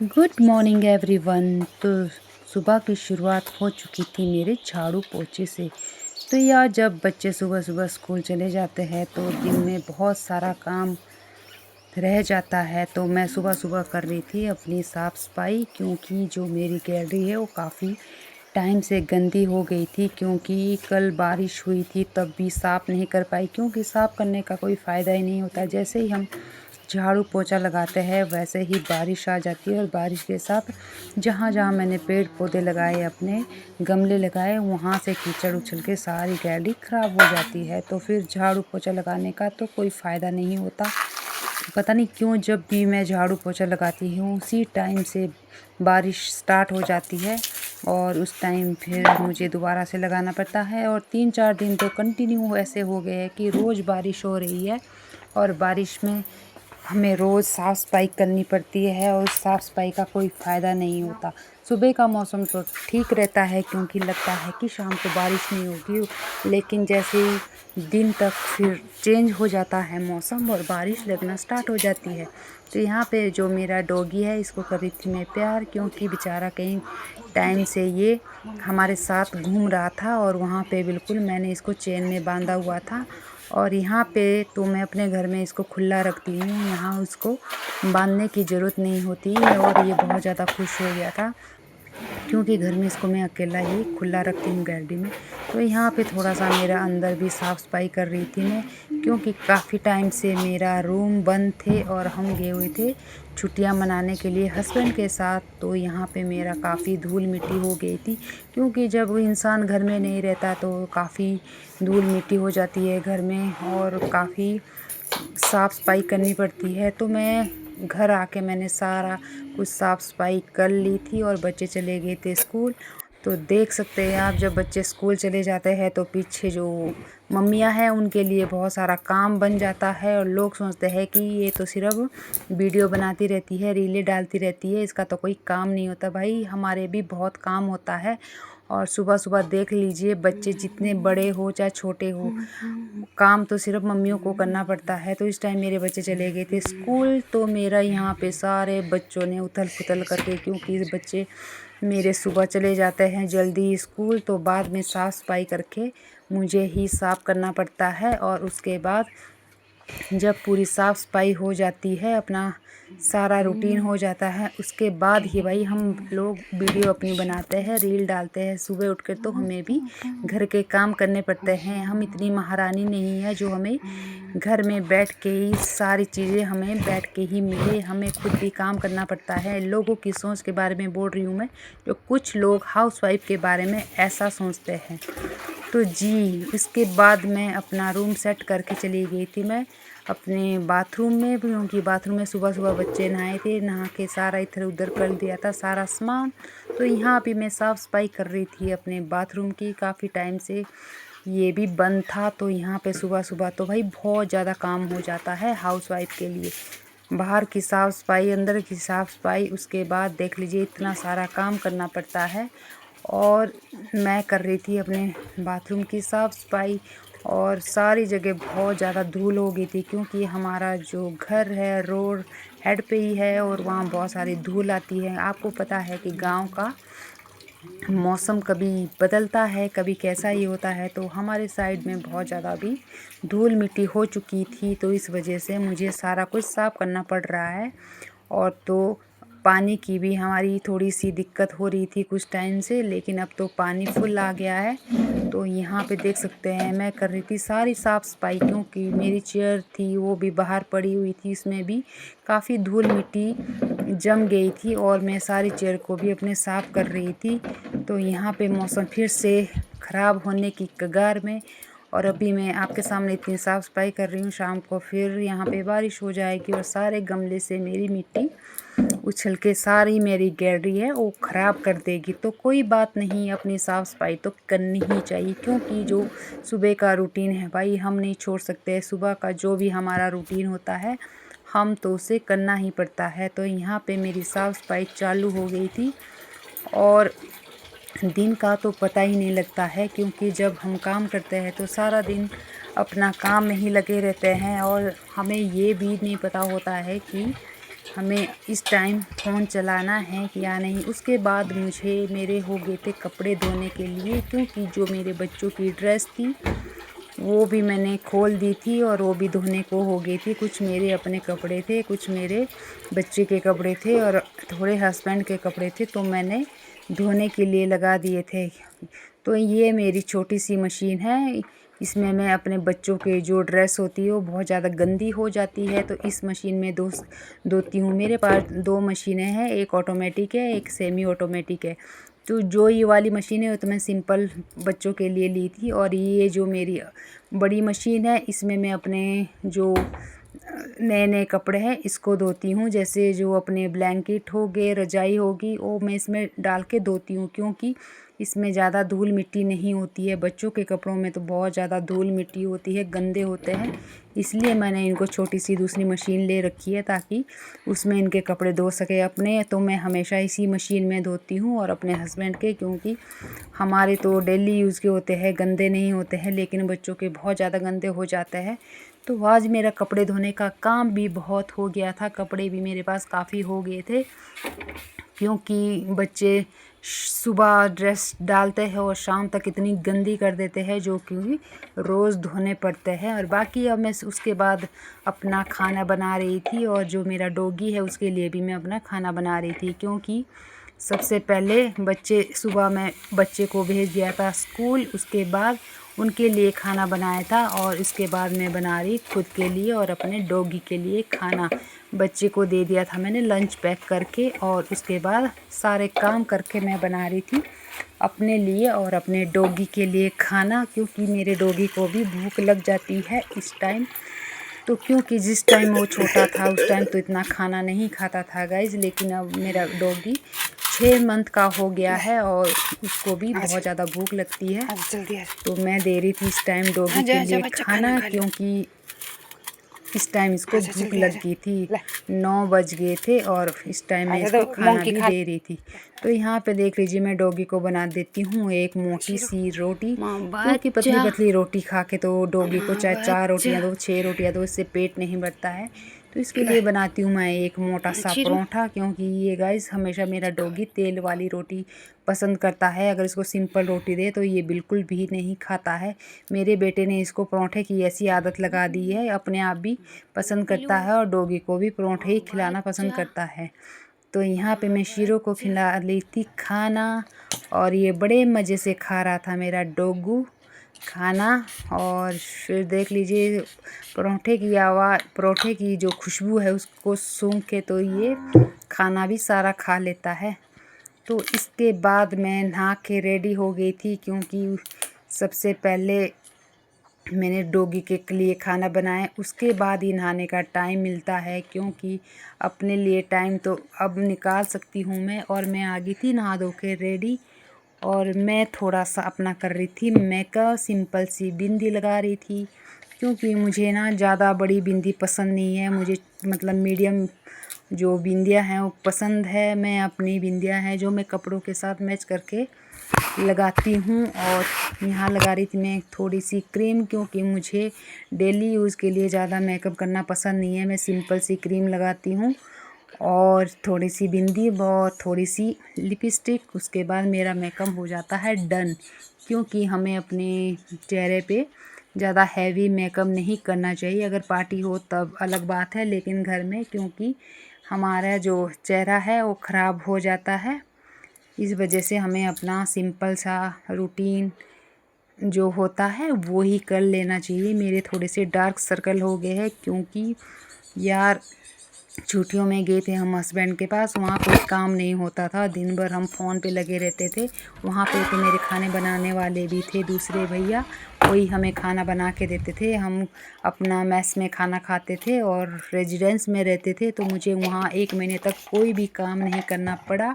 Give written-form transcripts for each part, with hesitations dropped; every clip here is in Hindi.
Good morning everyone. तो सुबह की शुरुआत हो चुकी थी मेरे झाड़ू पोछे से। तो यार, जब बच्चे सुबह सुबह स्कूल चले जाते हैं तो दिन में बहुत सारा काम रह जाता है। तो मैं सुबह सुबह कर रही थी अपनी साफ़ सफाई, क्योंकि जो मेरी गैलरी है वो काफ़ी टाइम से गंदी हो गई थी, क्योंकि कल बारिश हुई थी तब भी साफ़ नहीं कर पाई। क्योंकि साफ़ करने का कोई फ़ायदा ही नहीं होता। जैसे ही हम झाड़ू पोछा लगाते हैं वैसे ही बारिश आ जाती है, और बारिश के साथ जहाँ जहाँ मैंने पेड़ पौधे लगाए, अपने गमले लगाए, वहाँ से कीचड़ उछल के सारी गैलरी ख़राब हो जाती है। तो फिर झाड़ू पोछा लगाने का तो कोई फ़ायदा नहीं होता। पता नहीं क्यों जब भी मैं झाड़ू पोछा लगाती हूँ उसी टाइम से बारिश स्टार्ट हो जाती है, और उस टाइम फिर मुझे दोबारा से लगाना पड़ता है। और 3-4 दिन तो कंटिन्यू ऐसे हो गए हैं कि रोज़ बारिश हो रही है, और बारिश में हमें रोज़ साफ़ सफाई करनी पड़ती है, और साफ़ सफाई का कोई फ़ायदा नहीं होता। सुबह का मौसम तो ठीक रहता है, क्योंकि लगता है कि शाम को बारिश नहीं होगी, लेकिन जैसे ही दिन तक फिर चेंज हो जाता है मौसम और बारिश लगना स्टार्ट हो जाती है। तो यहाँ पे जो मेरा डॉगी है, इसको कर रही थी मैं प्यार, क्योंकि बेचारा कहीं टाइम से ये हमारे साथ घूम रहा था, और वहाँ पे बिल्कुल मैंने इसको चेन में बांधा हुआ था। और यहाँ पे तो मैं अपने घर में इसको खुला रखती हूँ, यहाँ उसको बांधने की ज़रूरत नहीं होती। और ये बहुत ज़्यादा खुश हो गया था, क्योंकि घर में इसको मैं अकेला ही खुला रखती हूँ गैलरी में। तो यहाँ पे थोड़ा-सा मेरा अंदर भी साफ़-सफ़ाई कर रही थी मैं, क्योंकि काफ़ी टाइम से मेरा रूम बंद थे और हम गए हुए थे छुट्टियाँ मनाने के लिए हस्बैंड के साथ। तो यहाँ पे मेरा काफ़ी धूल-मिट्टी हो गई थी, क्योंकि जब इंसान घर में नहीं रहता तो काफ़ी धूल-मिट्टी हो जाती है घर में, और काफ़ी साफ़-सफ़ाई करनी पड़ती है। तो मैं घर आके मैंने सारा कुछ साफ़-सफ़ाई कर ली थी, और बच्चे चले गए थे स्कूल। तो देख सकते हैं आप, जब बच्चे स्कूल चले जाते हैं तो पीछे जो मम्मियाँ हैं उनके लिए बहुत सारा काम बन जाता है, और लोग सोचते हैं कि ये तो सिर्फ़ वीडियो बनाती रहती है, रीलें डालती रहती है, इसका तो कोई काम नहीं होता। भाई, हमारे भी बहुत काम होता है। और सुबह-सुबह देख लीजिए, बच्चे जितने बड़े हो चाहे छोटे हो, काम तो सिर्फ़ मम्मियों को करना पड़ता है। तो इस टाइम मेरे बच्चे चले गए थे स्कूल, तो मेरा यहाँ पे सारे बच्चों ने उथल-पुथल करके, क्योंकि बच्चे मेरे सुबह चले जाते हैं जल्दी स्कूल, तो बाद में साफ़-सफ़ाई करके मुझे ही साफ़ करना पड़ता है। और उसके बाद जब पूरी साफ़ सफाई हो जाती है, अपना सारा रूटीन हो जाता है, उसके बाद ही भाई हम लोग वीडियो अपनी बनाते हैं, रील डालते हैं। सुबह उठकर तो हमें भी घर के काम करने पड़ते हैं। हम इतनी महारानी नहीं है जो हमें घर में बैठ के ही सारी चीज़ें हमें बैठ के ही मिले, हमें खुद भी काम करना पड़ता है। लोगों की सोच के बारे में बोल रही हूँ मैं, जो कुछ लोग हाउसवाइफ के बारे में ऐसा सोचते हैं। तो जी, इसके बाद मैं अपना रूम सेट करके चली गई थी मैं अपने बाथरूम में, क्योंकि बाथरूम में सुबह-सुबह बच्चे नहाए थे, नहा के सारा इधर-उधर कर दिया था सारा सामान। तो यहाँ भी मैं साफ़-सफ़ाई कर रही थी अपने बाथरूम की, काफ़ी टाइम से ये भी बंद था। तो यहाँ पे सुबह-सुबह तो भाई बहुत ज़्यादा काम हो जाता है हाउसवाइफ़ के लिए। बाहर की साफ़-सफ़ाई, अंदर की साफ़-सफ़ाई, उसके बाद देख लीजिए इतना सारा काम करना पड़ता है। और मैं कर रही थी अपने बाथरूम की साफ़-सफ़ाई, और सारी जगह बहुत ज़्यादा धूल हो गई थी, क्योंकि हमारा जो घर है रोड हेड पे ही है, और वहाँ बहुत सारी धूल आती है। आपको पता है कि गांव का मौसम कभी बदलता है, कभी कैसा ही होता है। तो हमारे साइड में बहुत ज़्यादा भी धूल मिट्टी हो चुकी थी, तो इस वजह से मुझे सारा कुछ साफ़ करना पड़ रहा है। और तो पानी की भी हमारी थोड़ी सी दिक्कत हो रही थी कुछ टाइम से, लेकिन अब तो पानी फुल आ गया है। तो यहाँ पे देख सकते हैं मैं कर रही थी सारी साफ़ सफाई, क्योंकि मेरी चेयर थी वो भी बाहर पड़ी हुई थी, इसमें भी काफ़ी धूल मिट्टी जम गई थी, और मैं सारी चेयर को भी अपने साफ़ कर रही थी। तो यहाँ पे मौसम फिर से ख़राब होने की कगार में, और अभी मैं आपके सामने इतनी साफ़ सफाई कर रही हूँ, शाम को फिर यहाँ पे बारिश हो जाएगी, और सारे गमले से मेरी मिट्टी उछल के सारी मेरी गैलरी है वो ख़राब कर देगी। तो कोई बात नहीं, अपनी साफ़ सफाई तो करनी ही चाहिए, क्योंकि जो सुबह का रूटीन है भाई, हम नहीं छोड़ सकते। सुबह का जो भी हमारा रूटीन होता है हम तो उसे करना ही पड़ता है। तो यहाँ पे मेरी साफ़ सफाई चालू हो गई थी, और दिन का तो पता ही नहीं लगता है, क्योंकि जब हम काम करते हैं तो सारा दिन अपना काम में ही लगे रहते हैं, और हमें ये भी नहीं पता होता है कि हमें इस टाइम फ़ोन चलाना है या नहीं। उसके बाद मेरे हो गए थे कपड़े धोने के लिए, क्योंकि जो मेरे बच्चों की ड्रेस थी वो भी मैंने खोल दी थी और वो भी धोने को हो गई थी। कुछ मेरे अपने कपड़े थे, कुछ मेरे बच्चे के कपड़े थे और थोड़े हस्बैंड के कपड़े थे, तो मैंने धोने के लिए लगा दिए थे। तो ये मेरी छोटी सी मशीन है। इसमें मैं अपने बच्चों के जो ड्रेस होती है वो बहुत ज़्यादा गंदी हो जाती है, तो इस मशीन में धोती हूँ। मेरे पास 2 मशीनें हैं, एक ऑटोमेटिक है, एक सेमी ऑटोमेटिक है। तो जो ये वाली मशीन है वो तो मैं सिंपल बच्चों के लिए ली थी, और ये जो मेरी बड़ी मशीन है इसमें मैं अपने जो नए नए कपड़े हैं इसको धोती हूँ। जैसे जो अपने ब्लैंकेट हो गए, रजाई होगी, वो मैं इसमें डाल के धोती हूँ, क्योंकि इसमें ज़्यादा धूल मिट्टी नहीं होती है। बच्चों के कपड़ों में तो बहुत ज़्यादा धूल मिट्टी होती है, गंदे होते हैं। इसलिए मैंने इनको छोटी सी दूसरी मशीन ले रखी है ताकि उसमें इनके कपड़े धो सके। अपने तो मैं हमेशा इसी मशीन में धोती हूँ और अपने हस्बैंड के, क्योंकि हमारे तो डेली यूज़ के होते हैं, गंदे नहीं होते हैं, लेकिन बच्चों के बहुत ज़्यादा गंदे हो जाते हैं। तो आज मेरा कपड़े धोने का काम भी बहुत हो गया था, कपड़े भी मेरे पास काफ़ी हो गए थे, क्योंकि बच्चे सुबह ड्रेस डालते हैं और शाम तक इतनी गंदी कर देते हैं, जो कि रोज़ धोने पड़ते हैं। और बाकी अब मैं उसके बाद अपना खाना बना रही थी, और जो मेरा डॉगी है उसके लिए भी मैं अपना खाना बना रही थी, क्योंकि सबसे पहले सुबह मैं बच्चे को भेज दिया था स्कूल, उसके बाद उनके लिए खाना बनाया था, और इसके बाद मैं बना रही खुद के लिए और अपने डॉगी के लिए खाना। बच्चे को दे दिया था मैंने लंच पैक करके, और उसके बाद सारे काम करके मैं बना रही थी अपने लिए और अपने डॉगी के लिए खाना, क्योंकि मेरे डॉगी को भी भूख लग जाती है इस टाइम। तो क्योंकि जिस टाइम वो छोटा था उस टाइम तो इतना खाना नहीं खाता था गाइज, लेकिन अब मेरा डॉगी 6 मंथ का हो गया है और उसको भी बहुत ज़्यादा भूख लगती है। तो मैं दे रही थी इस टाइम डॉगी के लिए खाना, क्योंकि इस टाइम इसको भूख लग गई थी। 9 बज गए थे और इस टाइम मैं इसको खाना भी दे रही थी। तो यहाँ पे देख लीजिए मैं डॉगी को बना देती हूँ एक मोटी सी रोटी, क्योंकि पतली पतली रोटी खा के तो डॉगी को चाहे 4 रोटियाँ दो 6 रोटियाँ दो, इससे पेट नहीं भरता है। तो इसके लिए बनाती हूँ मैं एक मोटा सा परोठा, क्योंकि ये गाइस हमेशा मेरा डॉगी तेल वाली रोटी पसंद करता है। अगर इसको सिंपल रोटी दे तो ये बिल्कुल भी नहीं खाता है। मेरे बेटे ने इसको परोठे की ऐसी आदत लगा दी है, अपने आप भी पसंद करता है और डॉगी को भी परोठे ही खिलाना पसंद करता है। तो यहाँ पे मैं शीरो को खिला ली थी खाना, और ये बड़े मज़े से खा रहा था मेरा डॉगू खाना। और फिर देख लीजिए परोठे की जो खुशबू है उसको सूंघ के तो ये खाना भी सारा खा लेता है। तो इसके बाद मैं नहा के रेडी हो गई थी, क्योंकि सबसे पहले मैंने डॉगी के लिए खाना बनाया, उसके बाद ही नहाने का टाइम मिलता है, क्योंकि अपने लिए टाइम तो अब निकाल सकती हूँ मैं। और मैं आ गई थी नहा धो के रेडी, और मैं थोड़ा सा अपना कर रही थी मेकअप, सिंपल सी बिंदी लगा रही थी, क्योंकि मुझे ना ज़्यादा बड़ी बिंदी पसंद नहीं है। मुझे मतलब मीडियम जो बिंदियाँ हैं वो पसंद है। मैं अपनी बिंदियाँ हैं जो मैं कपड़ों के साथ मैच करके लगाती हूँ। और यहाँ लगा रही थी मैं थोड़ी सी क्रीम, क्योंकि मुझे डेली यूज़ के लिए ज़्यादा मेकअप करना पसंद नहीं है। मैं सिंपल सी क्रीम लगाती हूँ और थोड़ी सी बिंदी और थोड़ी सी लिपस्टिक, उसके बाद मेरा मेकअप हो जाता है डन। क्योंकि हमें अपने चेहरे पे ज़्यादा हैवी मेकअप नहीं करना चाहिए। अगर पार्टी हो तब अलग बात है, लेकिन घर में क्योंकि हमारा जो चेहरा है वो ख़राब हो जाता है, इस वजह से हमें अपना सिंपल सा रूटीन जो होता है वो ही कर लेना चाहिए। मेरे थोड़े से डार्क सर्कल हो गए हैं, क्योंकि यार छुट्टियों में गए थे हम हस्बैंड के पास, वहाँ कोई काम नहीं होता था, दिन भर हम फ़ोन पे लगे रहते थे। वहाँ पे तो मेरे खाने बनाने वाले भी थे दूसरे भैया, वही हमें खाना बना के देते थे। हम अपना मेस में खाना खाते थे और रेजिडेंस में रहते थे, तो मुझे वहाँ 1 महीने तक कोई भी काम नहीं करना पड़ा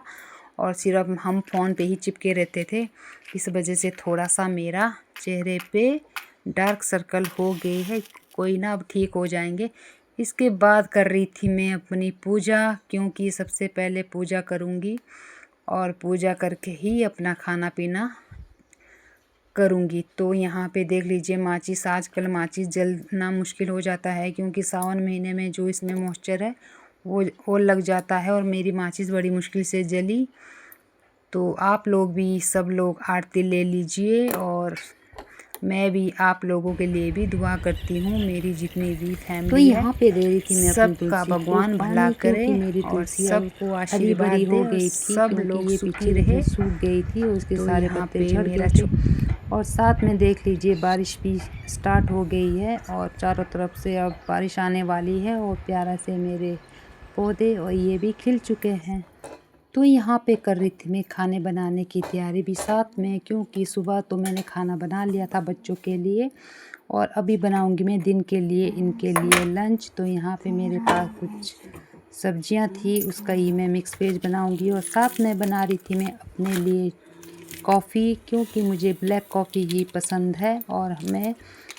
और सिर्फ हम फ़ोन पे ही चिपके रहते थे। इस वजह से थोड़ा सा मेरा चेहरे पे डार्क सर्कल हो गए है, कोई ना अब ठीक हो जाएंगे। इसके बाद कर रही थी मैं अपनी पूजा, क्योंकि सबसे पहले पूजा करूँगी और पूजा करके ही अपना खाना पीना करूँगी। तो यहाँ पे देख लीजिए आजकल माचिस जलना मुश्किल हो जाता है, क्योंकि सावन महीने में जो इसमें मॉइस्चर है वो लग जाता है और मेरी माचिस बड़ी मुश्किल से जली। तो आप लोग भी सब लोग आरती ले लीजिए और मैं भी आप लोगों के लिए भी दुआ करती हूँ। मेरी जितनी भी तो फैमिली है यहाँ पे दे रही थी मैं अपनी सबका तुलसी को भगवान भला पानी, करे क्योंकि मेरी और तुलसी अब सबको हरी आशीर्वाद भरी दे हो और गई थी, सब क्योंकि लोग ये सुखी पीछे रहे। से सूख गई थी और उसके तो सारे यहाँ पत्ते पे झड़ मेरा गए थे। और साथ में देख लीजिए बारिश भी स्टार्ट हो गई है और चारों तरफ से अब बारिश आने वाली है और प्यारा से मेरे पौधे और ये भी खिल चुके हैं। तो यहाँ पे कर रही थी मैं खाने बनाने की तैयारी भी साथ में, क्योंकि सुबह तो मैंने खाना बना लिया था बच्चों के लिए और अभी बनाऊंगी मैं दिन के लिए इनके लिए लंच। तो यहाँ पे मेरे पास कुछ सब्जियाँ थी, उसका ही मैं मिक्स वेज बनाऊंगी और साथ में बना रही थी मैं अपने लिए कॉफ़ी, क्योंकि मुझे ब्लैक कॉफ़ी ही पसंद है और मैं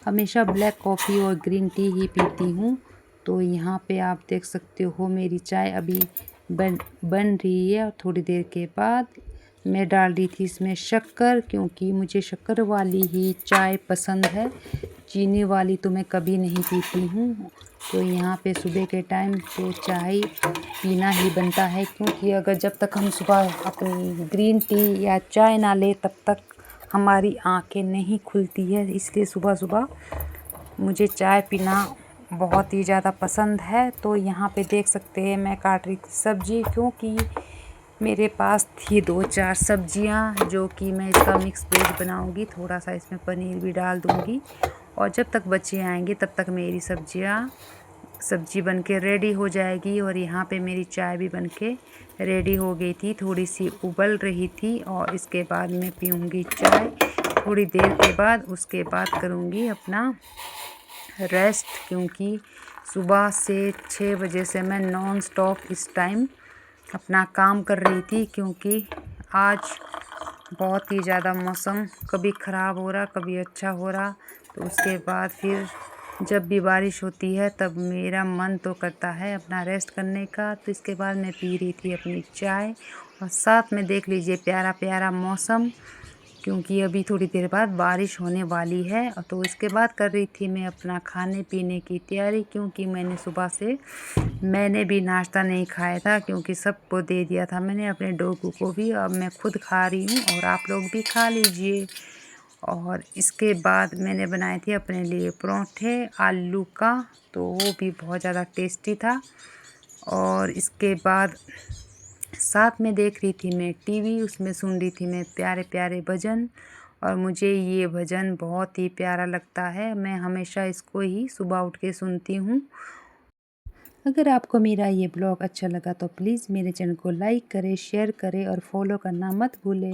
हमेशा ब्लैक कॉफ़ी और ग्रीन टी ही पीती हूँ। तो यहाँ पे आप देख सकते हो मेरी चाय अभी बन रही है और थोड़ी देर के बाद मैं डाल रही थी इसमें शक्कर, क्योंकि मुझे शक्कर वाली ही चाय पसंद है, चीनी वाली तो मैं कभी नहीं पीती हूँ। तो यहाँ पे सुबह के टाइम तो चाय पीना ही बनता है, क्योंकि अगर जब तक हम सुबह अपनी ग्रीन टी या चाय ना ले तब तक हमारी आंखें नहीं खुलती है। इसलिए सुबह सुबह मुझे चाय पीना बहुत ही ज़्यादा पसंद है। तो यहाँ पे देख सकते हैं मैं काट रही थी सब्ज़ी, क्योंकि मेरे पास थी 2-4 सब्जियाँ जो कि मैं इसका मिक्स वेज बनाऊंगी। थोड़ा सा इसमें पनीर भी डाल दूंगी और जब तक बच्चे आएंगे तब तक मेरी सब्जी बन के रेडी हो जाएगी। और यहाँ पे मेरी चाय भी बन के रेडी हो गई थी, थोड़ी सी उबल रही थी और इसके बाद मैं पीऊँगी चाय थोड़ी देर के बाद। उसके बाद करूँगी अपना रेस्ट, क्योंकि सुबह से 6 बजे से मैं नॉन स्टॉप इस टाइम अपना काम कर रही थी, क्योंकि आज बहुत ही ज़्यादा मौसम कभी ख़राब हो रहा कभी अच्छा हो रहा। तो उसके बाद फिर जब भी बारिश होती है तब मेरा मन तो करता है अपना रेस्ट करने का। तो इसके बाद मैं पी रही थी अपनी चाय और साथ में देख लीजिए प्यारा प्यारा मौसम, क्योंकि अभी थोड़ी देर बाद बारिश होने वाली है। तो इसके बाद कर रही थी मैं अपना खाने पीने की तैयारी, क्योंकि मैंने भी नाश्ता नहीं खाया था, क्योंकि सबको दे दिया था मैंने, अपने डोगू को भी। अब मैं खुद खा रही हूँ और आप लोग भी खा लीजिए। और इसके बाद मैंने बनाए थे अपने लिए परोठे आलू का, तो वो भी बहुत ज़्यादा टेस्टी था। और इसके बाद साथ में देख रही थी मैं टीवी, उसमें सुन रही थी मैं प्यारे प्यारे भजन और मुझे ये भजन बहुत ही प्यारा लगता है। मैं हमेशा इसको ही सुबह उठ के सुनती हूँ। अगर आपको मेरा ये ब्लॉग अच्छा लगा तो प्लीज़ मेरे चैनल को लाइक करें, शेयर करें और फॉलो करना मत भूलें।